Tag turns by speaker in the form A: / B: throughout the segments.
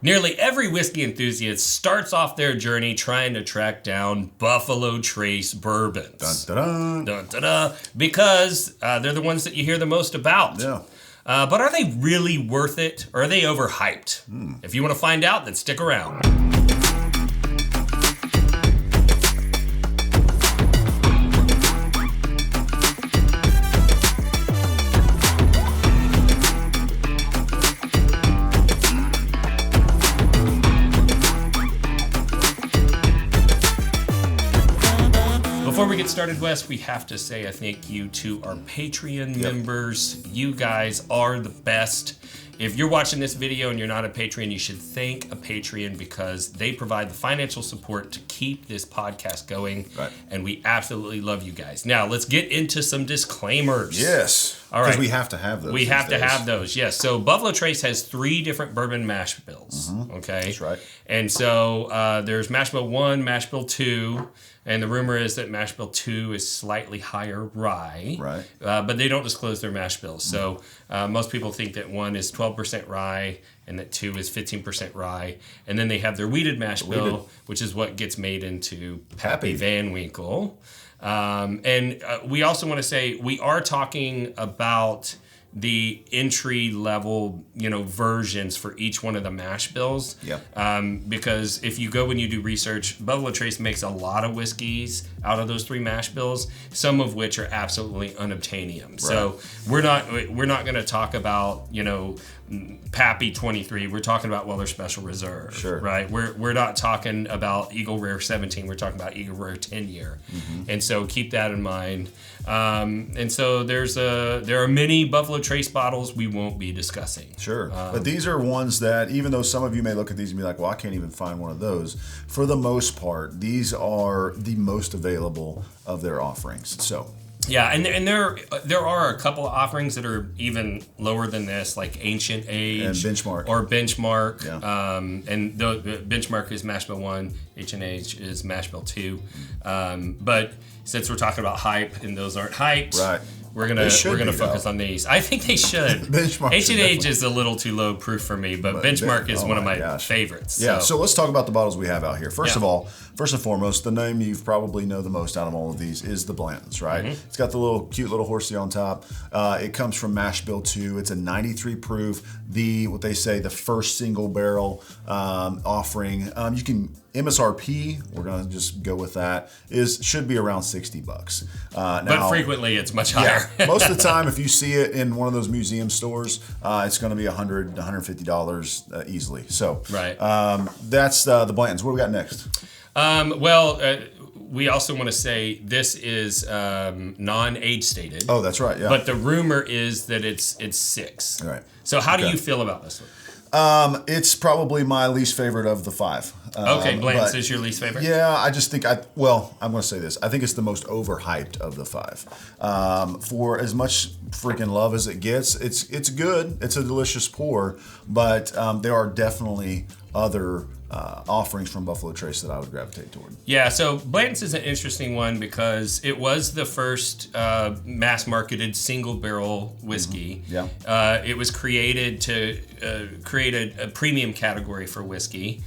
A: Nearly every whiskey enthusiast starts off their journey trying to track down Buffalo Trace bourbons.
B: Dun, dun, dun.
A: Dun, dun, dun, because they're the ones that you hear the most about.
B: Yeah.
A: But are they really worth it, or are they overhyped? If you want to find out, then stick around. Before we get started, Wes, we have to say a thank you to our Patreon members. You guys are the best. If you're watching this video and you're not a Patreon, you should thank a Patreon because they provide the financial support to keep this podcast going.
B: Right.
A: And we absolutely love you guys. Now, let's get into some disclaimers.
B: Yes.
A: All right.
B: Because we have to have those.
A: We have to have those, yes. So Buffalo Trace has 3 different bourbon mash bills, okay?
B: That's right.
A: And so there's mash bill 1, mash bill 2, and the rumor is that mash bill 2 is slightly higher rye.
B: Right.
A: But they don't disclose their mash bills. So most people think that 1 is 12% rye and that 2 is 15% rye. And then they have their wheated mash bill, which is what gets made into Pappy Van Winkle. And we also want to say we are talking about the entry level, versions for each one of the mash bills.
B: Yeah.
A: Because if you go and you do research, Buffalo Trace makes a lot of whiskeys out of those 3 mash bills, some of which are absolutely unobtainium. Right. So we're not going to talk about, Pappy 23. We're talking about Weller Special Reserve.
B: Sure.
A: Right. We're not talking about Eagle Rare 17. We're talking about Eagle Rare 10 year. And so keep that in mind. And so there are many Buffalo Trace bottles we won't be discussing.
B: Sure. But these are ones that, even though some of you may look at these and be like, well, I can't even find one of those. For the most part, these are the most available of their offerings. So.
A: Yeah, and there are a couple of offerings that are even lower than this, like Ancient Age
B: and Benchmark.
A: Or Benchmark.
B: Yeah.
A: And the Benchmark is mash bill 1, Ancient Age is mash bill 2. But since we're talking about hype and those aren't hyped,
B: right.
A: We're gonna focus on these. I think they should.
B: Benchmark.
A: Ancient Age is a little too low proof for me, but Benchmark is one of my favorites.
B: Yeah. So let's talk about the bottles we have out here. First and foremost, the name you probably know the most out of all of these is the Blantons, right? It's got the cute little horsey on top. It comes from mash bill 2. It's a 93 proof. What they say the first single barrel offering. You can. MSRP, we're gonna just go with that, should be around $60.
A: But frequently it's much higher.
B: Yeah, most of the time, if you see it in one of those museum stores, it's gonna be $100, $150 easily. So
A: right.
B: That's the Blantons. What do we got next?
A: We also want to say this is non-age stated.
B: Oh, that's right. Yeah.
A: But the rumor is that it's 6.
B: All right.
A: So how do you feel about this one?
B: It's probably my least favorite of the 5.
A: Okay, Blanton's is your least favorite?
B: Yeah, I just think I'm going to say this. I think it's the most overhyped of the 5. For as much freaking love as it gets, it's good. It's a delicious pour, but there are definitely other offerings from Buffalo Trace that I would gravitate toward.
A: Yeah, so Blanton's is an interesting one because it was the first mass-marketed single-barrel whiskey.
B: Yeah.
A: It was created to create a premium category for whiskey.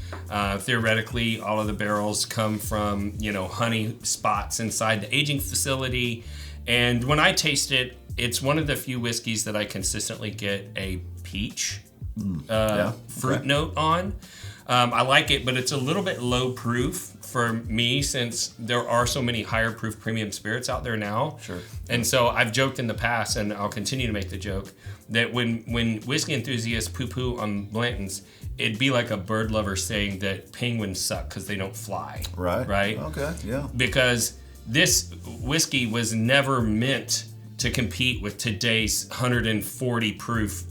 A: Theoretically, all of the barrels come from, honey spots inside the aging facility. And when I taste it, it's one of the few whiskeys that I consistently get a peach fruit note on. I like it, but it's a little bit low proof for me since there are so many higher proof premium spirits out there now.
B: Sure.
A: And so I've joked in the past, and I'll continue to make the joke, that when whiskey enthusiasts poo-poo on Blantons, it'd be like a bird lover saying that penguins suck because they don't fly.
B: Right.
A: Right?
B: Okay, yeah.
A: Because this whiskey was never meant to compete with today's 140 proof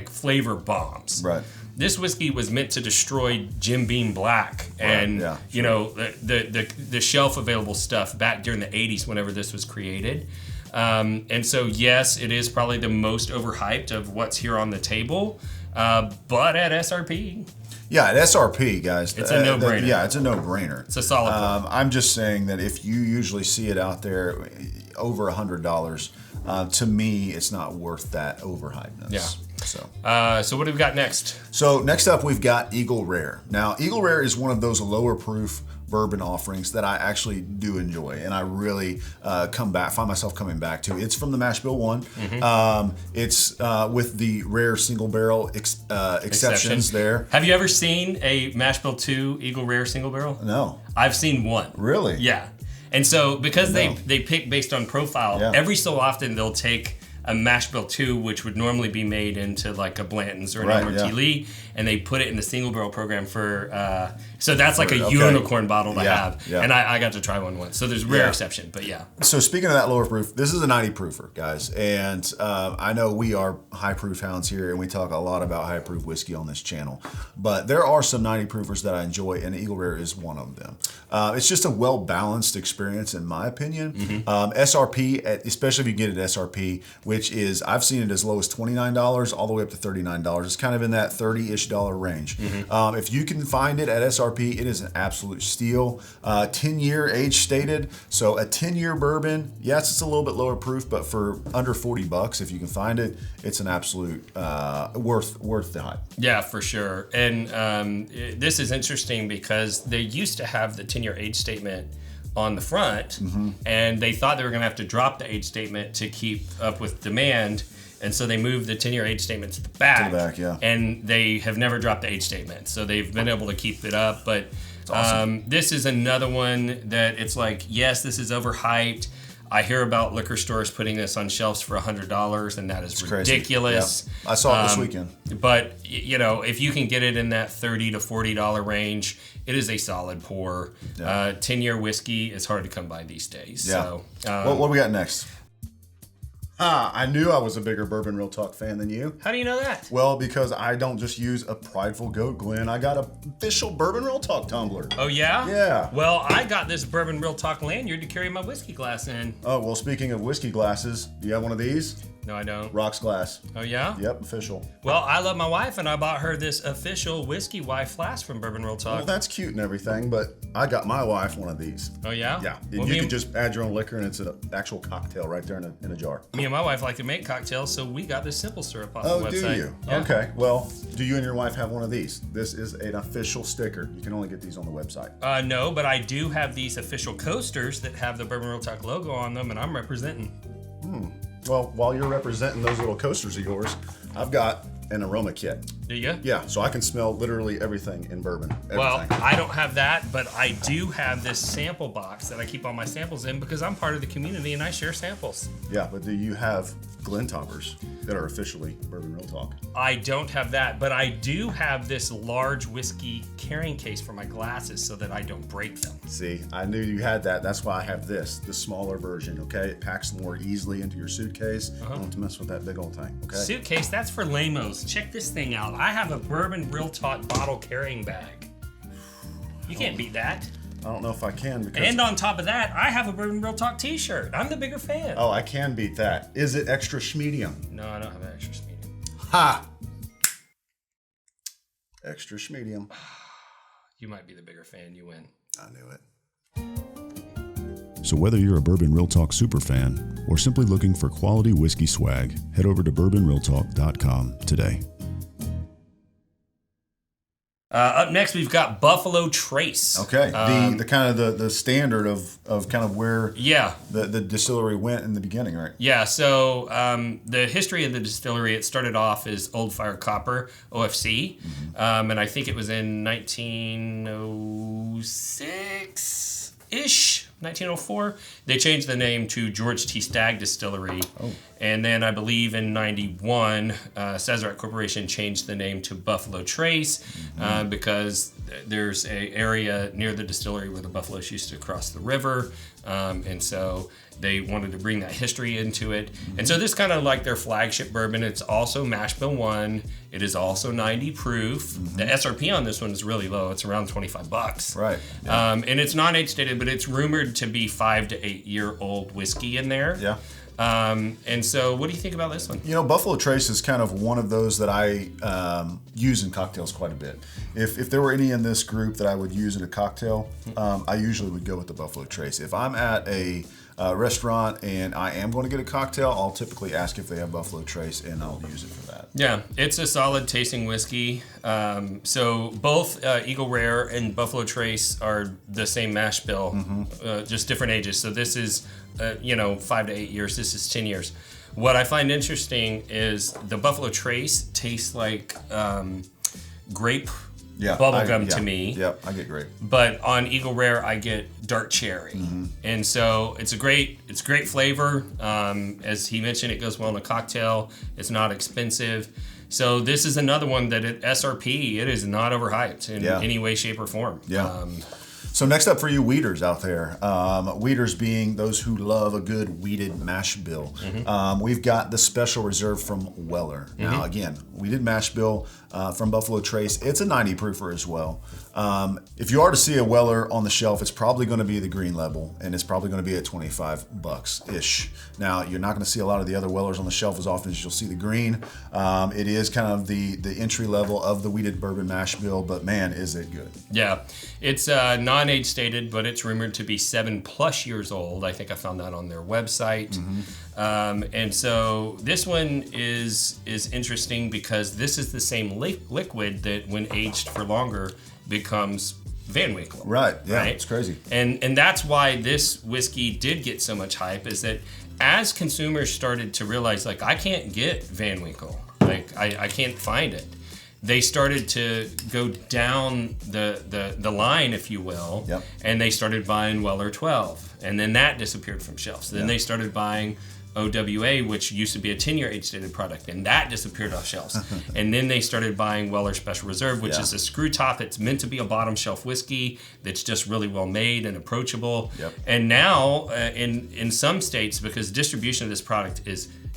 A: flavor bombs.
B: Right.
A: This whiskey was meant to destroy Jim Beam Black and the shelf available stuff back during the 80s whenever this was created. And so yes, it is probably the most overhyped of what's here on the table, but at SRP.
B: Yeah, at SRP, guys.
A: It's a no-brainer.
B: Yeah, it's a no-brainer.
A: It's a solid play.
B: I'm just saying that if you usually see it out there over $100, to me, it's not worth that overhypeness.
A: Yeah. So what do we got next?
B: So next up, we've got Eagle Rare. Now, Eagle Rare is one of those lower proof bourbon offerings that I actually do enjoy, and I really find myself coming back to. It's from the Mash Bill 1. It's with the rare single barrel exceptions there.
A: Have you ever seen a Mash Bill 2 Eagle Rare single barrel?
B: No.
A: I've seen one.
B: Really?
A: Yeah. And so because they pick based on profile, every so often they'll take a Mash Bill 2, which would normally be made into like a Blanton's or an Elmer T Lee, and they put it in the single barrel program for, so that's like a unicorn bottle to have. Yeah. And I got to try one once. So there's rare exception, but yeah.
B: So speaking of that lower proof, this is a 90 proofer, guys. And I know we are high proof hounds here, and we talk a lot about high proof whiskey on this channel. But there are some 90 proofers that I enjoy, and Eagle Rare is one of them. It's just a well-balanced experience, in my opinion. SRP, especially if you get it at SRP, which is, I've seen it as low as $29 all the way up to $39. It's kind of in that $30-ish range. If you can find it at SRP, it is an absolute steal. 10-year age stated. So a 10-year bourbon, yes, it's a little bit lower proof, but for under $40, if you can find it, it's an absolute worth the hype.
A: Yeah, for sure. And this is interesting because they used to have the 10-year age statement on the front, and they thought they were going to have to drop the age statement to keep up with demand, and so they moved the 10-year age statement to the back.
B: To the back, yeah.
A: And they have never dropped the age statement, so they've been able to keep it up. But awesome. This is another one that it's like, yes, this is overhyped. I hear about liquor stores putting this on shelves for $100, and that is ridiculous.
B: Yeah. I saw it this weekend.
A: But you know, if you can get it in that $30 to $40 range, it is a solid pour. 10-year whiskey is hard to come by these days.
B: Yeah.
A: So,
B: what do we got next? I knew I was a bigger Bourbon Real Talk fan than you.
A: How do you know that?
B: Well, because I don't just use a prideful goat, Glenn. I got an official Bourbon Real Talk tumbler.
A: Oh, yeah?
B: Yeah.
A: Well, I got this Bourbon Real Talk lanyard to carry my whiskey glass in.
B: Oh, well, speaking of whiskey glasses, do you have one of these?
A: No, I don't.
B: Rocks glass.
A: Oh, yeah?
B: Yep, official.
A: Well, I love my wife, and I bought her this official Whiskey Wife flask from Bourbon Real Talk.
B: Well, that's cute and everything, but I got my wife one of these.
A: Oh, yeah?
B: Yeah.
A: Well,
B: you can just add your own liquor, and it's an actual cocktail right there in a jar.
A: Me and my wife like to make cocktails, so we got this simple syrup off the website.
B: Oh, do you?
A: Yeah.
B: Okay. Well, do you and your wife have one of these? This is an official sticker. You can only get these on the website.
A: No, but I do have these official coasters that have the Bourbon Real Talk logo on them, and I'm representing.
B: Well, while you're representing those little coasters of yours, I've got an aroma kit.
A: Do you?
B: Yeah, so I can smell literally everything in bourbon. Everything.
A: Well, I don't have that, but I do have this sample box that I keep all my samples in because I'm part of the community and I share samples.
B: Yeah, but do you have Glen toppers that are officially Bourbon Real Talk?
A: I don't have that, but I do have this large whiskey carrying case for my glasses so that I don't break them.
B: See, I knew you had that. That's why I have the smaller version, okay? It packs more easily into your suitcase. You don't have to mess with that big old thing, okay?
A: Suitcase, that's for lamos. Check this thing out. I have a Bourbon Real Talk bottle carrying bag. You can't beat that.
B: I don't know if I can because...
A: And on top of that, I have a Bourbon Real Talk t-shirt. I'm the bigger fan.
B: Oh, I can beat that. Is it extra schmedium?
A: No, I don't have an extra schmedium.
B: Ha! Extra schmedium.
A: You might be the bigger fan. You win.
B: I knew it.
C: So whether you're a Bourbon Real Talk super fan or simply looking for quality whiskey swag, head over to bourbonrealtalk.com today.
A: Up next, we've got Buffalo Trace.
B: Okay, the kind of the standard of kind of where the distillery went in the beginning, right?
A: Yeah. So the history of the distillery, it started off as Old Fire Copper (OFC), and I think it was in 1906-ish. 1904, they changed the name to George T. Stagg Distillery. And then I believe in 91, Sazerac Corporation changed the name to Buffalo Trace because there's an area near the distillery where the buffaloes used to cross the river. And so they wanted to bring that history into it. And so this kind of like their flagship bourbon. It's also Mash Bill 1. It is also 90 proof. The SRP on this one is really low. It's around $25.
B: Right. Yeah.
A: And it's non-age stated, but it's rumored to be 5 to 8 year old whiskey in there.
B: Yeah.
A: And so what do you think about this one?
B: You know, Buffalo Trace is kind of one of those that I use in cocktails quite a bit. If there were any in this group that I would use in a cocktail, I usually would go with the Buffalo Trace. If I'm at a restaurant and I am going to get a cocktail, I'll typically ask if they have Buffalo Trace, and I'll use it for that.
A: Yeah, it's a solid tasting whiskey. So both Eagle Rare and Buffalo Trace are the same mash bill, just different ages. So this is, 5 to 8 years. This is 10 years. What I find interesting is the Buffalo Trace tastes like grape bubblegum to me.
B: Yep, I get grape.
A: But on Eagle Rare, I get dark cherry. And so it's great flavor. As he mentioned, it goes well in a cocktail. It's not expensive. So this is another one that at SRP, it is not overhyped in any way, shape, or form.
B: Yeah. So next up for you weeders out there, weeders being those who love a good weeded mash bill. We've got the Special Reserve from Weller. Now again, weeded mash bill from Buffalo Trace. It's a 90 proofer as well. If you are to see a Weller on the shelf, it's probably going to be the green label, and it's probably going to be at $25-ish. Now, you're not going to see a lot of the other Wellers on the shelf as often as you'll see the green. It is kind of the entry level of the weeded bourbon mash bill, but man, is it good.
A: Yeah, it's non-age stated, but it's rumored to be 7+ years old. I think I found that on their website. And so this one is interesting because this is the same liquid that when aged for longer becomes Van Winkle.
B: Right, yeah, it's crazy.
A: And that's why this whiskey did get so much hype, is that as consumers started to realize, like, I can't get Van Winkle, like I can't find it, they started to go down the line, if you will, and they started buying Weller 12, and then that disappeared from shelves. Then they started buying OWA, which used to be a 10-year age-stated product, and that disappeared off shelves. And then they started buying Weller Special Reserve, which is a screw top. It's meant to be a bottom shelf whiskey that's just really well made and approachable. And now, in some states, because distribution of this product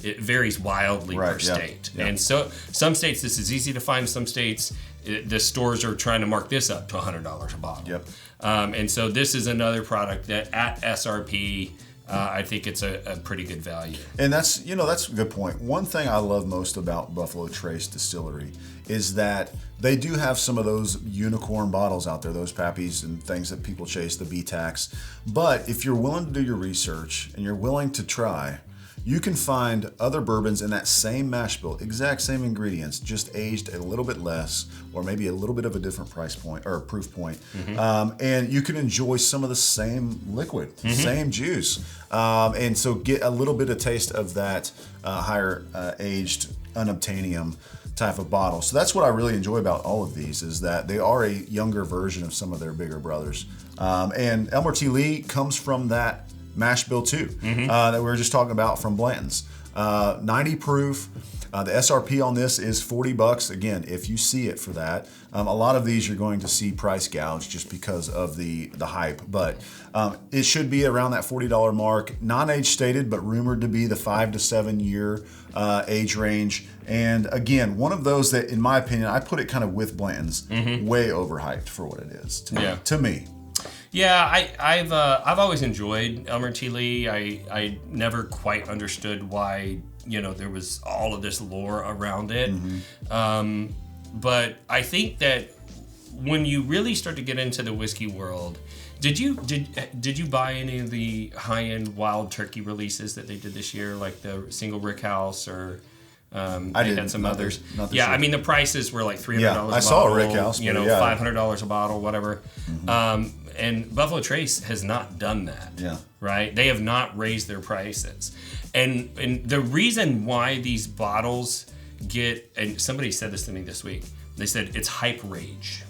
A: it varies wildly per state. And so some states this is easy to find. Some states the stores are trying to mark this up to $100 a bottle. And so this is another product that at SRP, I think it's a pretty good value.
B: And that's a good point. One thing I love most about Buffalo Trace Distillery is that they do have some of those unicorn bottles out there, those Pappies and things that people chase, the B-Tax. But if you're willing to do your research and you're willing to try, you can find other bourbons in that same mash bill, exact same ingredients, just aged a little bit less, or maybe a little bit of a different price point or proof point. And you can enjoy some of the same liquid, same juice. And so get a little bit of taste of that higher aged unobtainium type of bottle. So that's what I really enjoy about all of these, is that they are a younger version of some of their bigger brothers. And Elmer T Lee comes from that mash bill too, that we were just talking about from Blanton's. 90 proof. The SRP on this is $40. Again, if you see it for that. A lot of these you're going to see price gouge just because of the hype, but it should be around that $40 mark. Non-age stated, but rumored to be the 5 to 7 year age range. And again, one of those that, in my opinion, I put it kind of with Blanton's, way overhyped for what it is to me.
A: Yeah, I've always enjoyed Elmer T Lee. I never quite understood why there was all of this lore around it. But I think that when you really start to get into the whiskey world, did you buy any of the high-end Wild Turkey releases that they did this year, like the single Rickhouse or? I had some others. Yeah, I mean the prices were like $300 a bottle.
B: I saw a Rickhouse,
A: $500 a bottle, whatever. And Buffalo Trace has not done that. Right? They have not raised their prices. And the reason why these bottles get, and somebody said this to me this week, they said it's hype rage.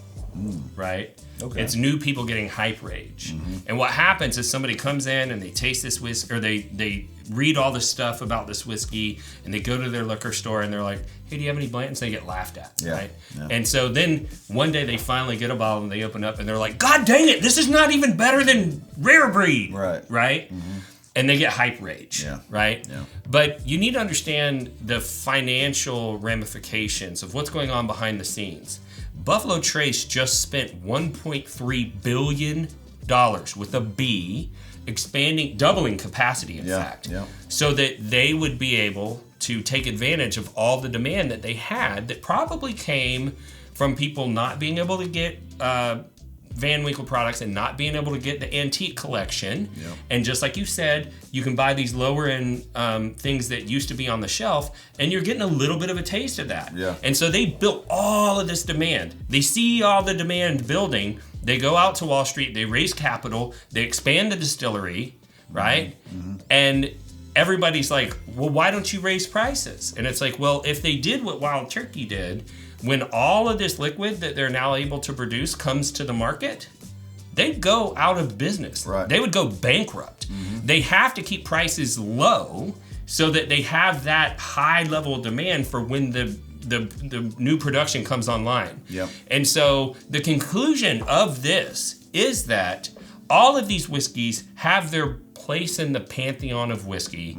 A: Right? Okay. It's new people getting hype rage. And what happens is somebody comes in and they taste this whiskey, or they read all this stuff about this whiskey, and they go to their liquor store and they're like, hey, do you have any Blantons? They get laughed at, right? And so then one day they finally get a bottle and they open up and they're like, God dang it, this is not even better than Rare Breed, right? And they get hype rage, right? But you need to understand the financial ramifications of what's going on behind the scenes. Buffalo Trace just spent $1.3 billion with a B, doubling capacity, in fact, so that they would be able to take advantage of all the demand that they had that probably came from people not being able to get Van Winkle products and not being able to get the antique collection.
B: Yep.
A: And just like you said, you can buy these lower end things that used to be on the shelf, and you're getting a little bit of a taste of that.
B: Yeah.
A: And so they built all of this demand. They see all the demand building. They go out to Wall Street. They raise capital. They expand the distillery, right?
B: Mm-hmm.
A: And everybody's like, well, why don't you raise prices? And it's like, well, if they did what Wild Turkey did, when all of this liquid that they're now able to produce comes to the market, they'd go out of business.
B: Right.
A: They would go bankrupt. They have to keep prices low so that they have that high level of demand for when the new production comes online.
B: Yep.
A: And so the conclusion of this is that all of these whiskeys have their place in the pantheon of whiskey.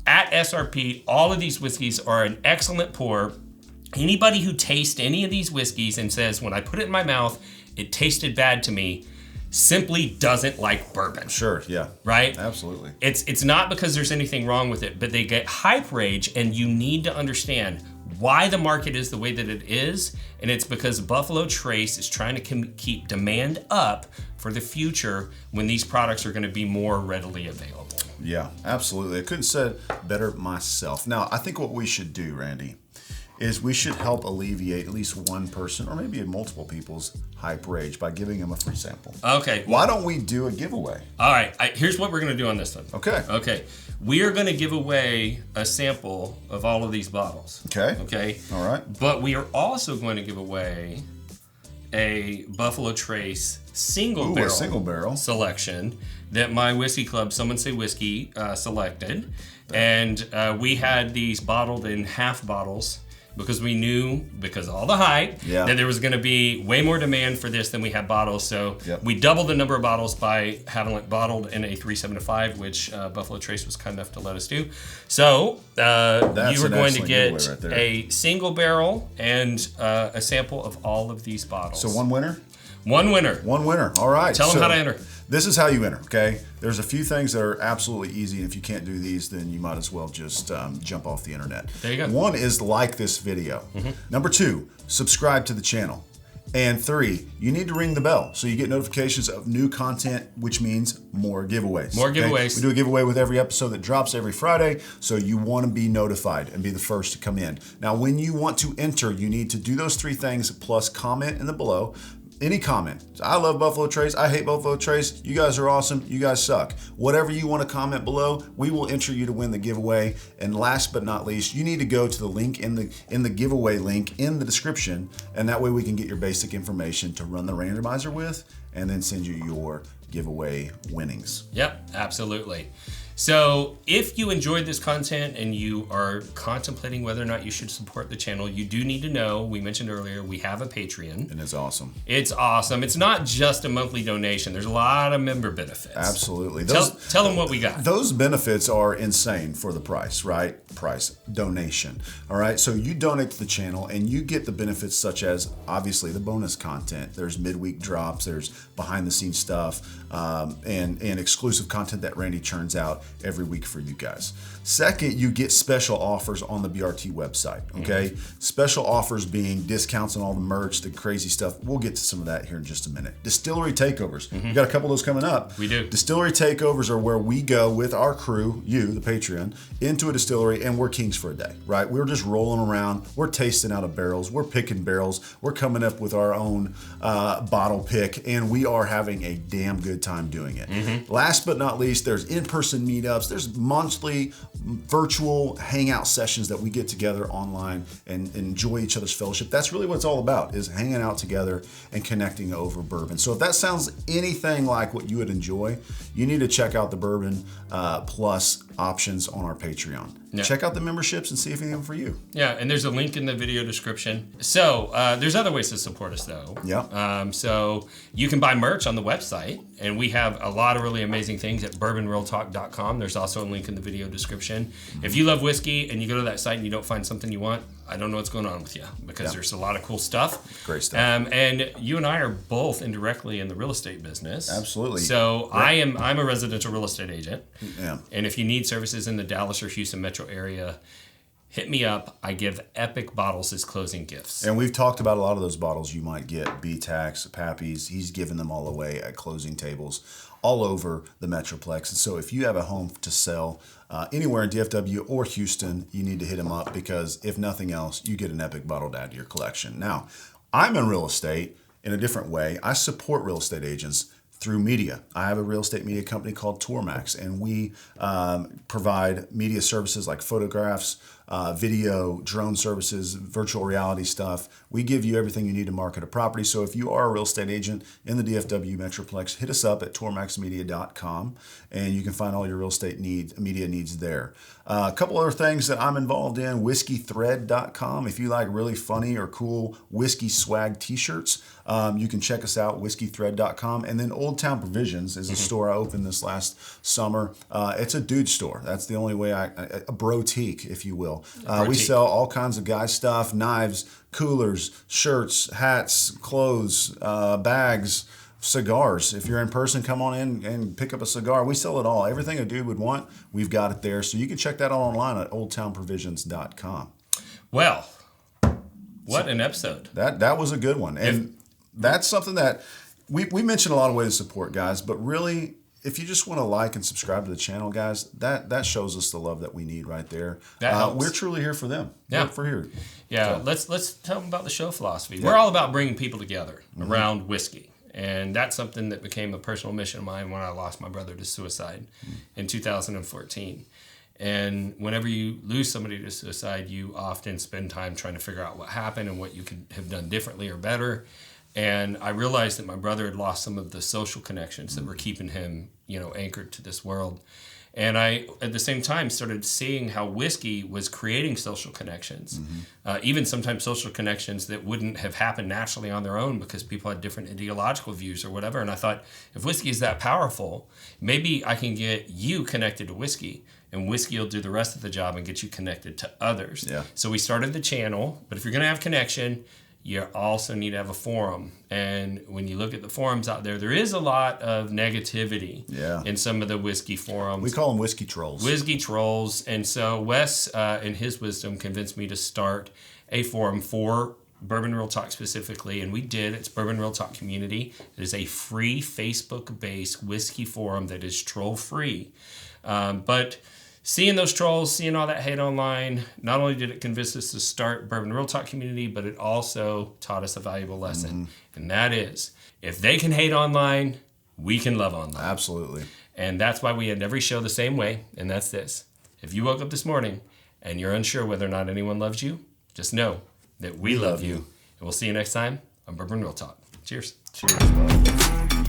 A: At SRP, all of these whiskeys are an excellent pour. Anybody who tastes any of these whiskeys and says, when I put it in my mouth, it tasted bad to me, simply doesn't like bourbon.
B: Sure, yeah.
A: Right?
B: Absolutely.
A: It's not because there's anything wrong with it, but they get hype rage, and you need to understand why the market is the way that it is, and it's because Buffalo Trace is trying to keep demand up for the future when these products are going to be more readily available.
B: Yeah, absolutely. I couldn't have said better myself. Now, I think what we should do, Randy, is we should help alleviate at least one person or maybe multiple people's hype rage by giving them a free sample.
A: Okay.
B: Why don't we do a giveaway?
A: All right. Here's what we're going to do on this one.
B: Okay.
A: Okay. We are going to give away a sample of all of these bottles.
B: Okay.
A: Okay.
B: All right.
A: But we are also going to give away a Buffalo Trace single barrel selection that my whiskey club, Someone Say Whiskey, selected. And we had these bottled in half bottles because we knew, because of all the hype, that there was going to be way more demand for this than we had bottles. So we doubled the number of bottles by having it bottled in a 375, which Buffalo Trace was kind enough to let us do. So you were going to get a single barrel and a sample of all of these bottles.
B: So one winner?
A: One winner.
B: One winner. All right.
A: Tell them how to enter.
B: This is how you enter, okay? There's a few things that are absolutely easy, and if you can't do these, then you might as well just jump off the internet.
A: There you go.
B: One is like this video. Number 2, subscribe to the channel. And 3, you need to ring the bell so you get notifications of new content, which means more giveaways.
A: More giveaways.
B: We do a giveaway with every episode that drops every Friday, so you want to be notified and be the first to come in. Now, when you want to enter, you need to do those 3 things plus comment in the below. Any comment. I love Buffalo Trace. I hate Buffalo Trace. You guys are awesome. You guys suck. Whatever you want to comment below, we will enter you to win the giveaway. And last but not least, you need to go to the link in the giveaway link in the description, and that way we can get your basic information to run the randomizer with, and then send you your giveaway winnings.
A: Yep, absolutely. So if you enjoyed this content and you are contemplating whether or not you should support the channel, you do need to know, we mentioned earlier, we have a Patreon.
B: And it's awesome.
A: It's awesome. It's not just a monthly donation. There's a lot of member benefits.
B: Absolutely.
A: Tell them what we got.
B: Those benefits are insane for the price, right? Donation. All right. So you donate to the channel and you get the benefits such as obviously the bonus content. There's midweek drops. There's behind the scenes stuff and exclusive content that Randy churns out every week for you guys. Second, you get special offers on the BRT website, okay? Special offers being discounts on all the merch, the crazy stuff. We'll get to some of that here in just a minute. Distillery takeovers. We got a couple of those coming up.
A: We do.
B: Distillery takeovers are where we go with our crew, you, the Patreon, into a distillery, and we're kings for a day, right? We're just rolling around. We're tasting out of barrels. We're picking barrels. We're coming up with our own bottle pick, and we are having a damn good time doing it. Last but not least, there's in-person meetups. There's monthly virtual hangout sessions that we get together online and enjoy each other's fellowship. That's really what it's all about, is hanging out together and connecting over bourbon. So if that sounds anything like what you would enjoy, you need to check out the Bourbon Plus options on our Patreon. Yeah. Check out the memberships and see if anything for you.
A: Yeah, and there's a link in the video description. So there's other ways to support us, though.
B: Yeah.
A: So you can buy merch on the website, and we have a lot of really amazing things at bourbonrealtalk.com. There's also a link in the video description. If you love whiskey and you go to that site and you don't find something you want, I don't know what's going on with you, because there's a lot of cool stuff.
B: Great stuff.
A: And you and I are both indirectly in the real estate business.
B: Absolutely.
A: So I'm a residential real estate agent.
B: Yeah.
A: And if you need services in the Dallas or Houston metro area, hit me up. I give epic bottles as closing gifts.
B: And we've talked about a lot of those bottles you might get, B-Tax, Pappy's. He's giving them all away at closing tables all over the Metroplex. And so if you have a home to sell anywhere in DFW or Houston, you need to hit him up, because if nothing else, you get an epic bottle to add to your collection. Now, I'm in real estate in a different way. I support real estate agents through media. I have a real estate media company called Tourmax, and we provide media services like photographs, video, drone services, virtual reality stuff. We give you everything you need to market a property. So if you are a real estate agent in the DFW Metroplex, hit us up at tourmaxmedia.com, and you can find all your real estate media needs there. A couple other things that I'm involved in, whiskeythread.com. If you like really funny or cool whiskey swag t-shirts, you can check us out, whiskeythread.com. And then Old Town Provisions is a store I opened this last summer. It's a dude store. That's the only way a brotique, if you will. We sell all kinds of guy stuff, knives, coolers, shirts, hats, clothes, bags, cigars. If you're in person, come on in and pick up a cigar. We sell it all. Everything a dude would want, we've got it there. So you can check that out online at oldtownprovisions.com.
A: Well, what an episode.
B: That was a good one. And that's something that we mentioned a lot of ways to support, guys, but really, if you just want to like and subscribe to the channel, guys, that shows us the love that we need right there. We're truly here for them.
A: Yeah.
B: For here.
A: Yeah, so. Let's tell them about the show philosophy. Yeah. We're all about bringing people together around whiskey. And that's something that became a personal mission of mine when I lost my brother to suicide in 2014. And whenever you lose somebody to suicide, you often spend time trying to figure out what happened and what you could have done differently or better. And I realized that my brother had lost some of the social connections that were keeping him, anchored to this world. And I, at the same time, started seeing how whiskey was creating social connections, even sometimes social connections that wouldn't have happened naturally on their own because people had different ideological views or whatever. And I thought, if whiskey is that powerful, maybe I can get you connected to whiskey, and whiskey will do the rest of the job and get you connected to others. Yeah. So we started the channel, but if you're going to have connection, you also need to have a forum. And when you look at the forums out there, there is a lot of negativity in some of the whiskey forums.
B: We call them whiskey trolls.
A: Whiskey trolls. And so Wes, in his wisdom, convinced me to start a forum for Bourbon Real Talk specifically, and we did. It's Bourbon Real Talk Community. It is a free Facebook-based whiskey forum that is troll-free. But seeing those trolls, seeing all that hate online, not only did it convince us to start Bourbon Real Talk Community, but it also taught us a valuable lesson. And that is, if they can hate online, we can love online.
B: Absolutely.
A: And that's why we end every show the same way, and that's this. If you woke up this morning and you're unsure whether or not anyone loves you, just know that we love you. And we'll see you next time on Bourbon Real Talk. Cheers.
B: Cheers, bud.